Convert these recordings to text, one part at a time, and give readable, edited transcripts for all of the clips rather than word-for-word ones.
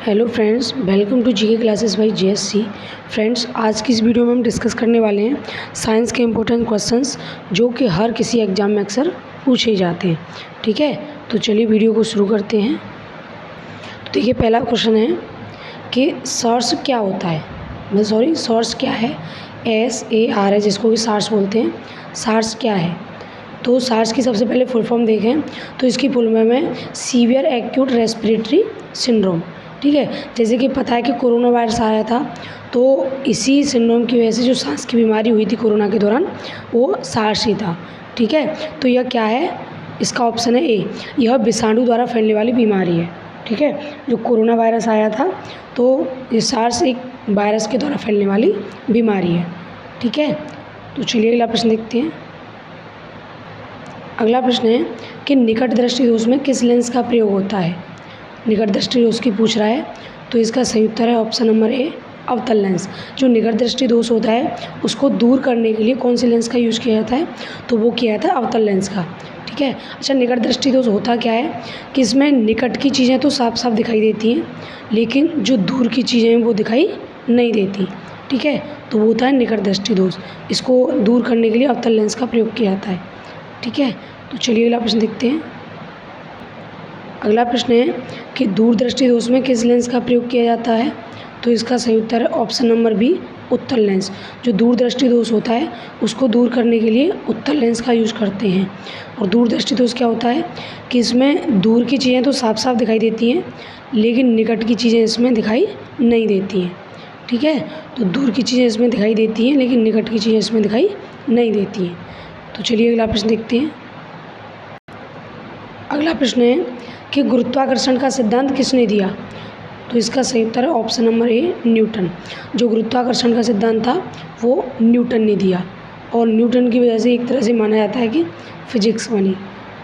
Hello friends, welcome to GK classes by JSC. Friends, आज की इस वीडियो में हम डिस्कस करने वाले हैं साइंस के इंपॉर्टेंट क्वेश्चंस जो कि हर किसी एग्जाम में अक्सर पूछे जाते हैं। ठीक है, तो चलिए वीडियो को शुरू करते हैं। तो देखिए, पहला क्वेश्चन है कि सॉर्स क्या होता है। सॉर्स क्या है। SAR है, जिसको कि सार्स बोलते हैं। सार्स क्या है? तो सार्स की सबसे पहले फुल फॉर्म देखें तो इसकी फुल फॉर्म है सीवियर एक्यूट रेस्पिरेटरी सिंड्रोम। ठीक है, जैसे कि पता है कि कोरोना वायरस आया था, तो इसी सिंड्रोम की वजह से जो सांस की बीमारी हुई थी कोरोना के दौरान, वो सार्स ही था। ठीक है, तो यह क्या है? इसका ऑप्शन है ए, यह विषाणु द्वारा फैलने वाली बीमारी है। ठीक है, जो कोरोना वायरस आया था, तो ये सार्स एक वायरस के द्वारा फैलने वाली बीमारी है। ठीक है, तो चलिए अगला प्रश्न देखते हैं। अगला प्रश्न है कि निकट दृष्टि दोष में किस लेंस का प्रयोग होता है। निकट दृष्टि दोष की पूछ रहा है, तो इसका सही उत्तर है ऑप्शन नंबर ए, अवतल लेंस। जो निकट दृष्टि दोष होता है उसको दूर करने के लिए कौन से लेंस का यूज किया जाता है? तो वो किया जाता है अवतल लेंस का। ठीक है, अच्छा, निकट दृष्टि दोष होता क्या है कि इसमें निकट की चीज़ें तो साफ साफ दिखाई देती हैं, लेकिन जो दूर की चीज़ें हैं वो दिखाई नहीं देती। ठीक है, तो वो होता है निकट दृष्टि दोष। इसको दूर करने के लिए अवतल लेंस का प्रयोग किया जाता है। ठीक है, तो चलिए अगला प्रश्न देखते हैं। अगला प्रश्न है कि दूरदृष्टि दोष में किस लेंस का प्रयोग किया जाता है? तो इसका सही उत्तर है ऑप्शन नंबर बी, उत्तल लेंस। जो दूरदृष्टि दोष होता है उसको दूर करने के लिए उत्तल लेंस का यूज करते हैं। और दूरदृष्टि दोष क्या होता है कि इसमें दूर की चीज़ें तो साफ साफ दिखाई देती हैं, लेकिन निकट की चीज़ें इसमें दिखाई नहीं देती हैं। ठीक है, तो दूर की चीज़ें इसमें दिखाई देती हैं, लेकिन निकट की चीज़ें इसमें दिखाई नहीं देती हैं। तो चलिए अगला प्रश्न देखते हैं। अगला प्रश्न है कि गुरुत्वाकर्षण का सिद्धांत किसने दिया? तो इसका सही उत्तर है ऑप्शन नंबर ए, न्यूटन। जो गुरुत्वाकर्षण का सिद्धांत था वो न्यूटन ने दिया, और न्यूटन की वजह से एक तरह से माना जाता है कि फिजिक्स बनी।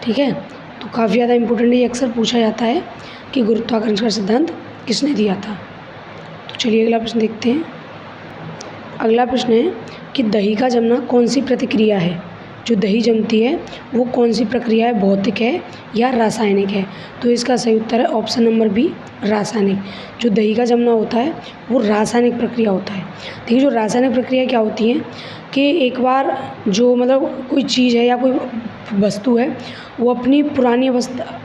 ठीक है, तो काफ़ी ज़्यादा इंपॉर्टेंट ये अक्सर पूछा जाता है कि गुरुत्वाकर्षण का सिद्धांत किसने दिया था। तो चलिए अगला प्रश्न देखते हैं। अगला प्रश्न है कि दही का जमना कौन सी प्रतिक्रिया है? जो दही जमती है वो कौन सी प्रक्रिया है, भौतिक है या रासायनिक है? तो इसका सही उत्तर है ऑप्शन नंबर बी, रासायनिक। जो दही का जमना होता है वो रासायनिक प्रक्रिया होता है। देखिए, जो रासायनिक प्रक्रिया क्या होती है कि एक बार जो कोई चीज़ है या कोई वस्तु है, वो अपनी पुरानी अवस्था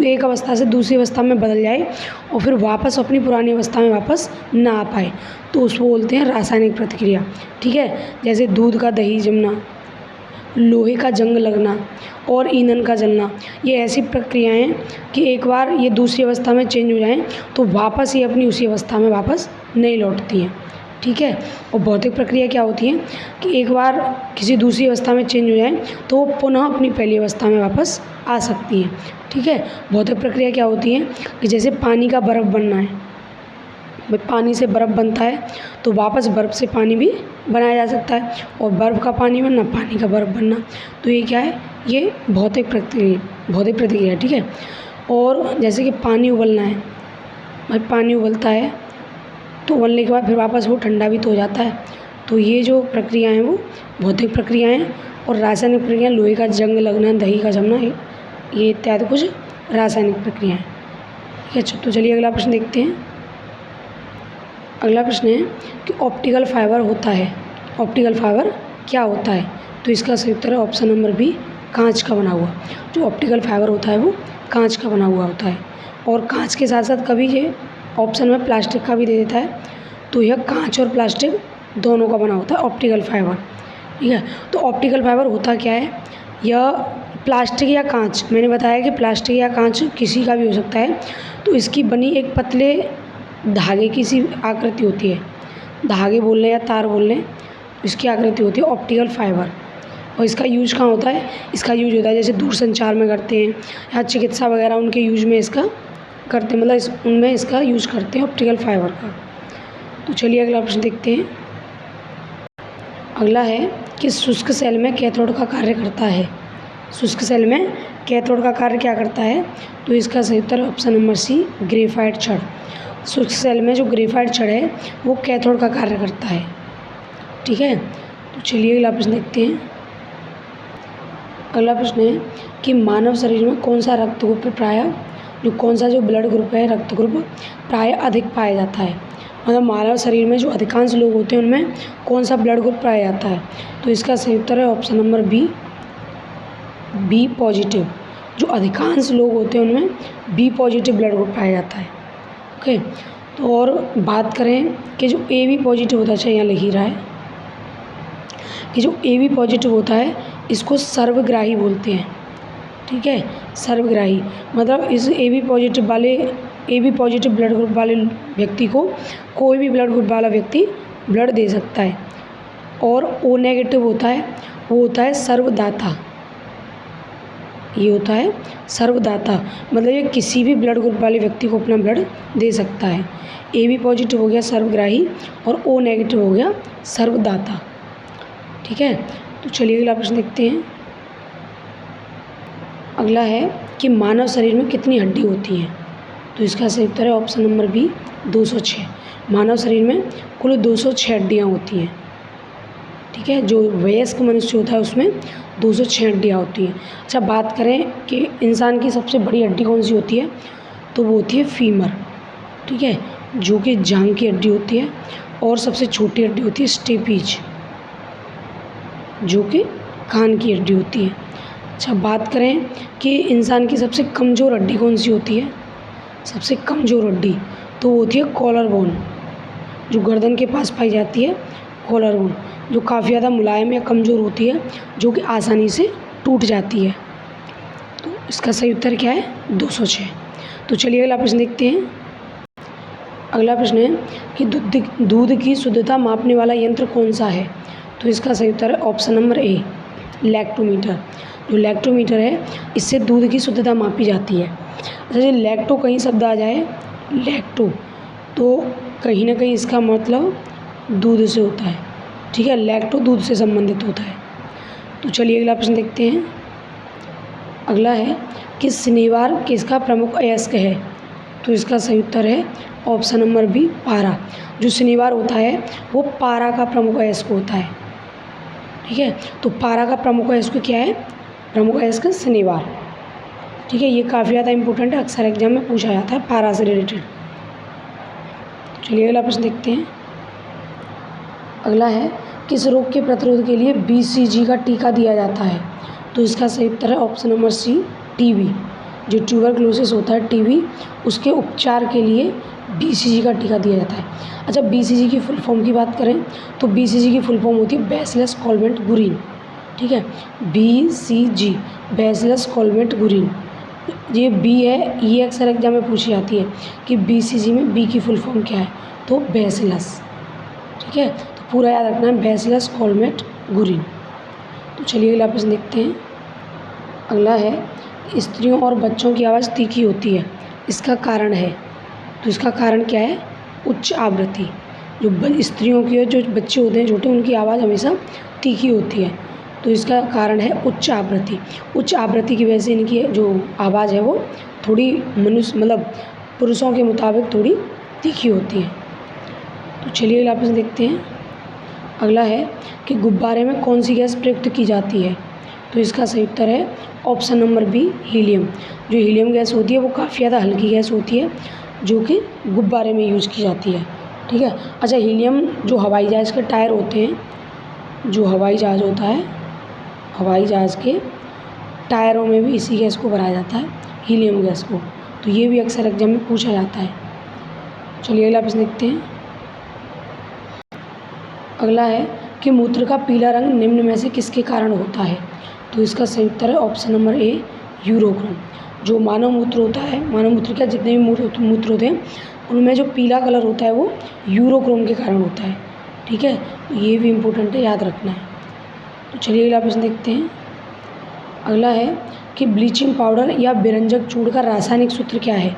एक अवस्था से दूसरी अवस्था में बदल जाए और फिर वापस अपनी पुरानी अवस्था में वापस ना आ पाए, तो उसको बोलते हैं रासायनिक प्रतिक्रिया। ठीक है, जैसे दूध का दही जमना, लोहे का जंग लगना और ईंधन का जलना, ये ऐसी प्रक्रियाएं हैं कि एक बार ये दूसरी अवस्था में चेंज हो जाएं तो वापस ये अपनी उसी अवस्था में वापस नहीं लौटती हैं। ठीक है, और भौतिक प्रक्रिया क्या होती है कि एक बार किसी दूसरी अवस्था में चेंज हो जाए तो वो पुनः अपनी पहली अवस्था में वापस आ सकती हैं। ठीक है, भौतिक प्रक्रिया क्या होती है कि जैसे पानी का बर्फ़ बनना है, भाई पानी से बर्फ़ बनता है तो वापस बर्फ़ से पानी भी बनाया जा सकता है, और बर्फ़ का पानी बनना, पानी का बर्फ़ बनना, तो ये क्या है? ये भौतिक प्रतिक्रिया। ठीक है, और जैसे कि पानी उबलना है, भाई पानी उबलता है तो उबलने के बाद फिर वापस वो ठंडा भी तो हो जाता है, तो ये जो प्रक्रिया हैं वो भौतिक प्रक्रियाएँ हैं। और रासायनिक प्रक्रिया, लोहे का जंग लगना, दही का जमना, ये इत्यादि कुछ रासायनिक प्रक्रियाएँ। ठीक है, तो चलिए अगला प्रश्न देखते हैं। अगला प्रश्न है कि ऑप्टिकल फाइबर होता है, ऑप्टिकल फाइबर क्या होता है? तो इसका सही उत्तर है ऑप्शन नंबर बी, कांच का बना हुआ। जो ऑप्टिकल फाइबर होता है वो कांच का बना हुआ होता है, और कांच के साथ साथ कभी ये ऑप्शन में प्लास्टिक का भी दे देता है, तो यह कांच और प्लास्टिक दोनों का बना होता है ऑप्टिकल फाइबर। ठीक है, तो ऑप्टिकल फाइबर होता क्या है? यह प्लास्टिक या कांच, मैंने बताया कि प्लास्टिक या कांच किसी का भी हो सकता है, तो इसकी बनी एक पतले धागे की सी आकृति होती है, धागे बोल लें या तार बोल लें, इसकी आकृति होती है ऑप्टिकल फाइबर। और इसका यूज कहाँ होता है? इसका यूज होता है जैसे दूर संचार में करते हैं, या चिकित्सा वगैरह उनके यूज में इसका करते हैं, उनमें इसका यूज करते हैं ऑप्टिकल फाइबर का। तो चलिए अगला प्रश्न देखते हैं। अगला है कि शुष्क सेल में कैथोड का कार्य करता है। शुष्क सेल में कैथोड का कार्य क्या करता है? तो इसका सही उत्तर ऑप्शन नंबर सी, ग्रेफाइट छड़। शुष्क सेल में जो ग्रेफाइट छड़ है वो कैथोड का कार्य करता है। ठीक है, तो चलिए अगला प्रश्न देखते हैं। अगला प्रश्न है कि मानव शरीर में कौन सा रक्त ग्रुप प्रायः कौन सा जो ब्लड ग्रुप है, रक्त ग्रुप प्राय अधिक पाया जाता है, मतलब मानव शरीर में जो अधिकांश लोग होते हैं उनमें कौन सा ब्लड ग्रुप पाया जाता है। तो इसका सही उत्तर है ऑप्शन नंबर बी पॉजिटिव। जो अधिकांश लोग होते हैं उनमें बी पॉजिटिव ब्लड ग्रुप पाया जाता है। ओके, तो और बात करें कि जो ए बी पॉजिटिव होता है, अच्छा यहाँ लिख ही रहा है कि जो ए बी पॉजिटिव होता है इसको सर्वग्राही बोलते हैं। ठीक है, सर्वग्राही मतलब इस A B positive blood group वाले व्यक्ति को कोई भी ब्लड ग्रुप वाला व्यक्ति ब्लड दे सकता है। और ओ नेगेटिव होता है, वो होता है सर्वदाता। ये होता है सर्वदाता, मतलब ये किसी भी ब्लड ग्रुप वाले व्यक्ति को अपना ब्लड दे सकता है। ए बी पॉजिटिव हो गया सर्वग्राही और ओ नेगेटिव हो गया सर्वदाता। ठीक है, तो चलिए अगला प्रश्न देखते हैं। अगला है कि मानव शरीर में कितनी हड्डी होती हैं। तो इसका सही उत्तर है ऑप्शन नंबर बी 206। मानव शरीर में कुल 206 हड्डियाँ होती हैं। ठीक है, जो वयस्क मनुष्य होता है उसमें 206 हड्डियाँ होती हैं। अच्छा, बात करें कि इंसान की सबसे बड़ी हड्डी कौन सी होती है, तो वो होती है फीमर। ठीक है, जो कि जांघ की हड्डी होती है। और सबसे छोटी हड्डी होती है स्टेपीज, जो कि कान की हड्डी होती है। अच्छा, बात करें कि इंसान की सबसे कमज़ोर हड्डी कौन सी होती है, सबसे कमज़ोर हड्डी तो वो होती है कॉलर बोन, जो गर्दन के पास पाई जाती है कॉलर बोन, जो काफ़ी ज़्यादा मुलायम या कमज़ोर होती है, जो कि आसानी से टूट जाती है। तो इसका सही उत्तर क्या है 206। तो चलिए अगला प्रश्न देखते हैं। अगला प्रश्न है कि दूध की शुद्धता मापने वाला यंत्र कौन सा है। तो इसका सही उत्तर है ऑप्शन नंबर ए लैक्टोमीटर। जो लैक्टोमीटर है इससे दूध की शुद्धता मापी जाती है। अच्छा, जो लैक्टो कहीं शब्द आ जाए लैक्टो तो कहीं ना कहीं इसका मतलब दूध से होता है। ठीक है, लैक्टो दूध से संबंधित होता है। तो चलिए अगला प्रश्न देखते हैं। अगला है कि शनिवार किसका प्रमुख अयस्क है। तो इसका सही उत्तर है ऑप्शन नंबर बी पारा। जो शनिवार होता है वो पारा का प्रमुख अयस्क होता है। ठीक है, तो पारा का प्रमुख अयस्क क्या है, प्रमुख अयस्क शनिवार। ठीक है, ये काफ़ी ज़्यादा इंपॉर्टेंट है, अक्सर एग्जाम में पूछा जाता है पारा से रिलेटेड। चलिए अगला प्रश्न देखते हैं। अगला है किस रोग के प्रतिरोध के लिए BCG का टीका दिया जाता है। तो इसका सही उत्तर है ऑप्शन नंबर सी टीबी। जो ट्यूबरक्लोसिस होता है टीबी, उसके उपचार के लिए BCG का टीका दिया जाता है। अच्छा, BCG की फुल फॉर्म की बात करें तो BCG की फुल फॉर्म होती है बैसिलस कॉल्वेंट गुरिन। ठीक है, BCG बैसिलस कॉल्वेंट गुरिन। ये बी है, ये अक्सर एग्जाम में पूछी जाती है कि BCG में बी की फुल फॉर्म क्या है, तो बैसिलस। ठीक है, तो पूरा याद रखना है बैसिलस कॉल्वेंट गुरिन। तो चलिए अगला प्रश्न देखते हैं। अगला है स्त्रियों और बच्चों की आवाज़ तीखी होती है, इसका कारण है। तो इसका कारण क्या है, उच्च आवृत्ति। जो स्त्रियों के जो बच्चे होते हैं छोटे, उनकी आवाज़ हमेशा तीखी होती है, तो इसका कारण है उच्च आवृत्ति। उच्च आवृत्ति की वजह से इनकी जो आवाज़ है वो थोड़ी पुरुषों के मुताबिक थोड़ी तीखी होती है। तो चलिए अगला प्रश्न देखते हैं। अगला है कि गुब्बारे में कौन सी गैस प्रयुक्त की जाती है। तो इसका सही उत्तर है ऑप्शन नंबर बी हीलियम। जो हीलियम गैस होती है वो काफ़ी ज़्यादा हल्की गैस होती है, जो कि गुब्बारे में यूज़ की जाती है। ठीक है, अच्छा, हीलियम जो हवाई जहाज़ के टायर होते हैं, जो हवाई जहाज़ होता है, हवाई जहाज़ के टायरों में भी इसी गैस को भराया जाता है, हीलियम गैस को। तो ये भी अक्सर एग्जाम में पूछा जाता है। चलिए अगला प्रश्न देखते हैं। अगला है कि मूत्र का पीला रंग निम्न में से किसके कारण होता है। तो इसका सही उत्तर है ऑप्शन नंबर ए यूरोक्रोम। जो मानव मूत्र होता है, मानव मूत्र का जितने भी मूत्र होते हैं उनमें जो पीला कलर होता है वो यूरोक्रोम के कारण होता है। ठीक है, तो ये भी इम्पोर्टेंट है, याद रखना है। तो चलिए अगला प्रश्न देखते हैं। अगला है कि ब्लीचिंग पाउडर या विरंजक चूर्ण का रासायनिक सूत्र क्या है।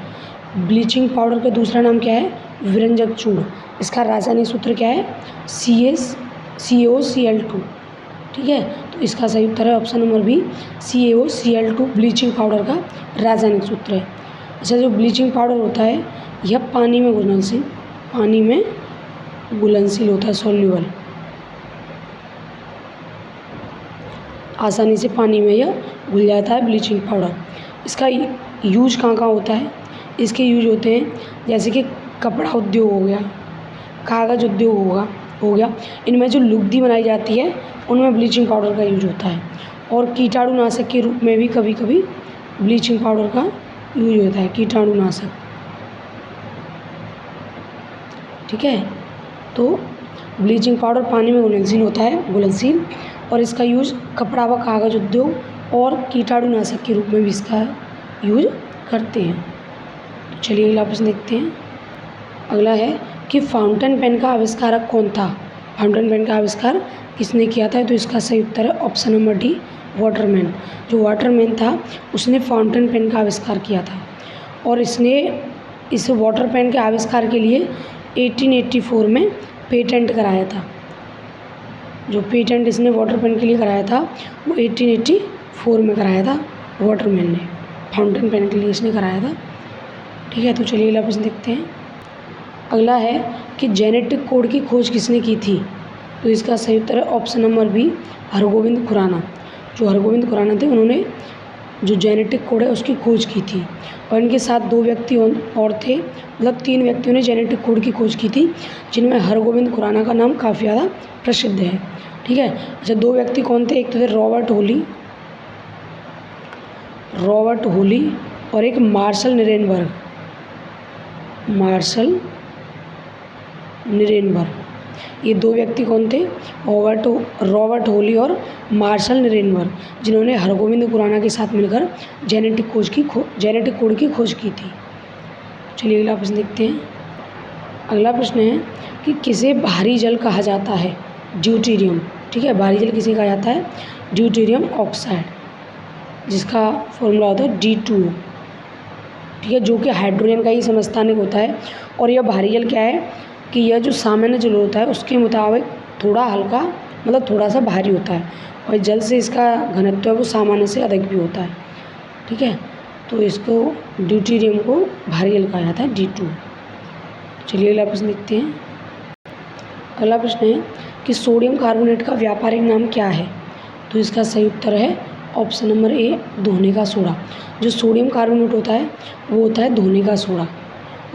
ब्लीचिंग पाउडर का दूसरा नाम क्या है, विरंजक चूर्ण। इसका रासायनिक सूत्र क्या है, CaCO2। ठीक है, तो इसका सही उत्तर है option number B CaOCl2 bleaching powder का रासायनिक सूत्र है। अच्छा, जो ब्लीचिंग पाउडर होता है यह पानी में घुलनशील होता है, सॉल्यूबल, आसानी से पानी में यह घुल जाता है ब्लीचिंग पाउडर। इसका यूज कहाँ होता है, इसके यूज होते हैं जैसे कि कपड़ा उद्योग हो गया, कागज़ उद्योग हो गया। इनमें जो लुगदी बनाई जाती है उनमें ब्लीचिंग पाउडर का यूज होता है। और कीटाणुनाशक के रूप में भी कभी कभी ब्लीचिंग पाउडर का यूज होता है, कीटाणुनाशक। ठीक है, तो ब्लीचिंग पाउडर पानी में घुलनशील होता है, घुलनशील, और इसका यूज कपड़ा व कागज़ उद्योग और कीटाणुनाशक के रूप में भी इसका यूज करते हैं। तो चलिए अगला प्रश्न देखते हैं। अगला है कि फाउंटेन पेन का आविष्कारक कौन था? फाउंटेन पेन का आविष्कार किसने किया था? तो इसका सही उत्तर है ऑप्शन नंबर डी, वाटरमैन। जो वाटरमैन था उसने फाउंटेन पेन का आविष्कार किया था, और इसने इस वाटर पेन के आविष्कार के लिए 1884 में पेटेंट कराया था। जो पेटेंट इसने वाटर पेन के लिए कराया था वो 1884 में कराया था वाटरमैन ने, फाउंटेन पेन के लिए इसने कराया था। ठीक है, तो चलिए अगला प्रश्न देखते हैं। अगला है कि जेनेटिक कोड की खोज किसने की थी? तो इसका सही उत्तर है option number B, Hargobind Khorana. जो हरगोविंद खुराना थे उन्होंने जो जेनेटिक कोड है उसकी खोज की थी, और इनके साथ 2 व्यक्ति और थे, मतलब 3 व्यक्तियों ने जेनेटिक कोड की खोज की थी, जिनमें हरगोविंद खुराना का नाम काफ़ी ज़्यादा प्रसिद्ध है। ठीक है, अच्छा 2 व्यक्ति कौन थे? एक तो थे रॉबर्ट होली और एक मार्शल निरेनबर्ग। ये 2 व्यक्ति कौन थे? रॉबर्ट होली और मार्शल निरेनबर्ग, जिन्होंने हरगोविंद खुराना के साथ मिलकर जेनेटिक कोड की खोज की थी। चलिए अगला प्रश्न देखते हैं। अगला प्रश्न है कि किसे भारी जल कहा जाता है? ड्यूटेरियम। ठीक है, भारी जल किसे कहा जाता है? ड्यूटेरियम ऑक्साइड, जिसका फॉर्मूला होता है D2O। ठीक है, जो कि हाइड्रोजन का ही समस्थानिक होता है। और यह भारी जल क्या है कि यह जो सामान्य जल होता है उसके मुताबिक थोड़ा हल्का, मतलब थोड़ा सा भारी होता है, और जल से इसका घनत्व है वो सामान्य से अधिक भी होता है। ठीक है, तो इसको ड्यूटेरियम को भारी जल कहा जाता है, D2। चलिए अगला प्रश्न देखते हैं। अगला प्रश्न है कि सोडियम कार्बोनेट का व्यापारिक नाम क्या है? तो इसका सही उत्तर है ऑप्शन नंबर ए, धोने का सोडा। जो सोडियम कार्बोनेट होता है वो होता है धोने का सोडा,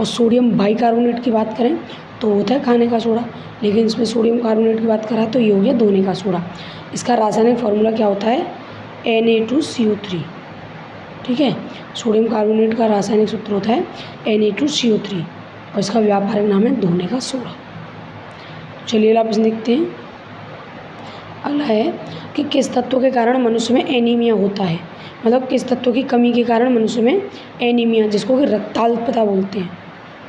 और सोडियम बाइकार्बोनेट की बात करें तो होता है खाने का सोडा, लेकिन इसमें सोडियम कार्बोनेट की बात करा तो ये हो गया धोने का सोडा। इसका रासायनिक फार्मूला क्या होता है? Na2CO3। ठीक है, सोडियम कार्बोनेट का रासायनिक सूत्र होता है Na2CO3, और इसका व्यापारिक नाम है धोने का सोडा। चलिए अगला प्रश्न देखते हैं। अगला है कि किस तत्व के कारण मनुष्य में एनीमिया होता है? मतलब किस तत्व की कमी के कारण मनुष्य में एनीमिया, जिसको कि रक्ताल्पता बोलते हैं,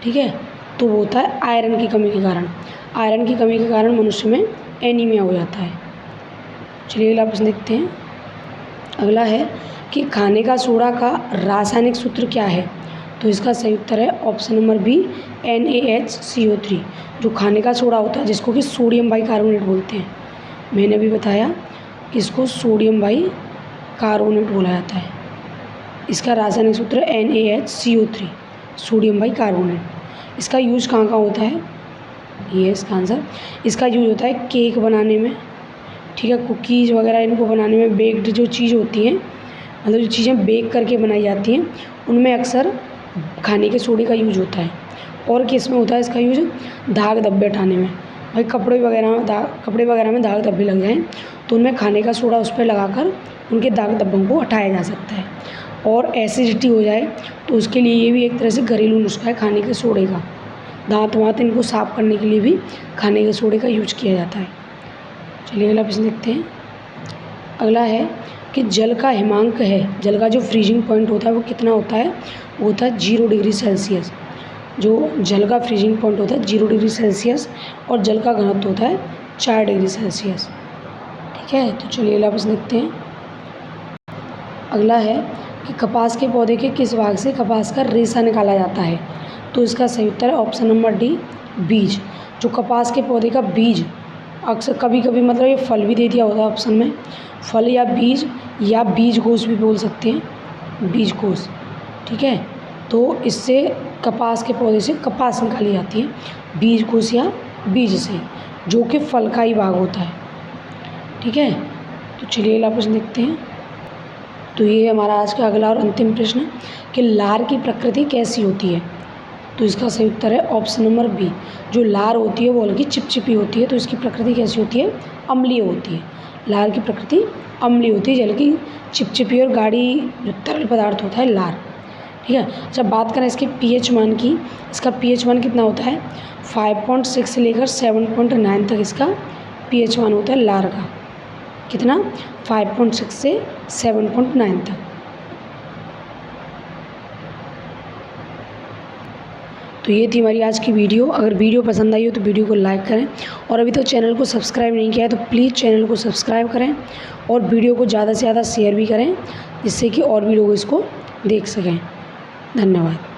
ठीक है, तो वो होता है आयरन की कमी के कारण। आयरन की कमी के कारण मनुष्य में एनीमिया हो जाता है। चलिए अगला प्रश्न देखते हैं। अगला है कि खाने का सोडा का रासायनिक सूत्र क्या है? तो इसका सही उत्तर है ऑप्शन नंबर बी, NaHCO3। जो खाने का सोडा होता है जिसको कि सोडियम बाइकार्बोनेट बोलते हैं, मैंने भी बताया कि इसको सोडियम बाइकार्बोनेट बोला जाता है। इसका रासायनिक सूत्र है NaHCO3, सोडियम बाइकार्बोनेट। इसका यूज कहाँ कहाँ होता है? ये इसका आंसर। इसका यूज होता है केक बनाने में, ठीक है, कुकीज़ वगैरह इनको बनाने में, बेक्ड जो चीज़ होती हैं, मतलब जो चीज़ें बेक करके बनाई जाती हैं उनमें अक्सर खाने के सोडे का यूज होता है। और किस में होता है इसका यूज? दाग धब्बे हटाने में। भाई कपड़े वगैरह में दाग धब्बे लग जाएँ तो उनमें खाने का सोडा उस पर लगाकर उनके दाग धब्बों को हटाया जा सकता है। और एसिडिटी हो जाए तो उसके लिए ये भी एक तरह से घरेलू नुस्खा है खाने के सोडे का। दांत वाँत इनको साफ़ करने के लिए भी खाने के सोडे का यूज किया जाता है। चलिए अगला प्रश्न देखते हैं। अगला है कि जल का हिमांक है, जल का जो फ्रीजिंग पॉइंट होता है वो कितना होता है? वो होता है 0 डिग्री सेल्सियस। जो जल का फ्रीजिंग पॉइंट होता है 0 डिग्री सेल्सियस, और जल का घनत्व होता है 4 डिग्री सेल्सियस। ठीक है, तो चलिए अगला प्रश्न देखते हैं। अगला है कि कपास के पौधे के किस भाग से कपास का रेशा निकाला जाता है? तो इसका सही उत्तर है ऑप्शन नंबर डी, बीज। जो कपास के पौधे का बीज, अक्सर कभी कभी मतलब ये फल भी दे दिया होता है ऑप्शन में, फल या बीज कोष भी बोल सकते हैं, बीज कोष। ठीक है, तो इससे कपास के पौधे से कपास निकाली जाती है, बीज कोष या बीज से, जो कि फल का ही भाग होता है। ठीक है, तो चलिए अगला प्रश्न देखते हैं। तो ये हमारा आज का अगला और अंतिम प्रश्न कि लार की प्रकृति कैसी होती है। तो इसका सही उत्तर है ऑप्शन नंबर बी। जो लार होती है वो हल्की चिपचिपी होती है, तो इसकी प्रकृति कैसी होती है, अम्लीय होती है। लार की प्रकृति अम्लीय होती है, हल्की चिपचिपी और गाढ़ी जो तरल पदार्थ होता है लार। ठीक है। जब बात करें इसके पीएच मान की, इसका पीएच मान कितना होता है, 5.6 से लेकर 7.9 तक इसका पीएच मान होता है लार का। कितना, 5.6 से 7.9 तक। तो ये थी हमारी आज की वीडियो। अगर वीडियो पसंद आई हो तो वीडियो को लाइक करें, और अभी तक चैनल को सब्सक्राइब नहीं किया है तो प्लीज़ चैनल को सब्सक्राइब करें, और वीडियो को ज़्यादा से ज़्यादा शेयर भी करें, जिससे कि और भी लोग इसको देख सकें। धन्यवाद।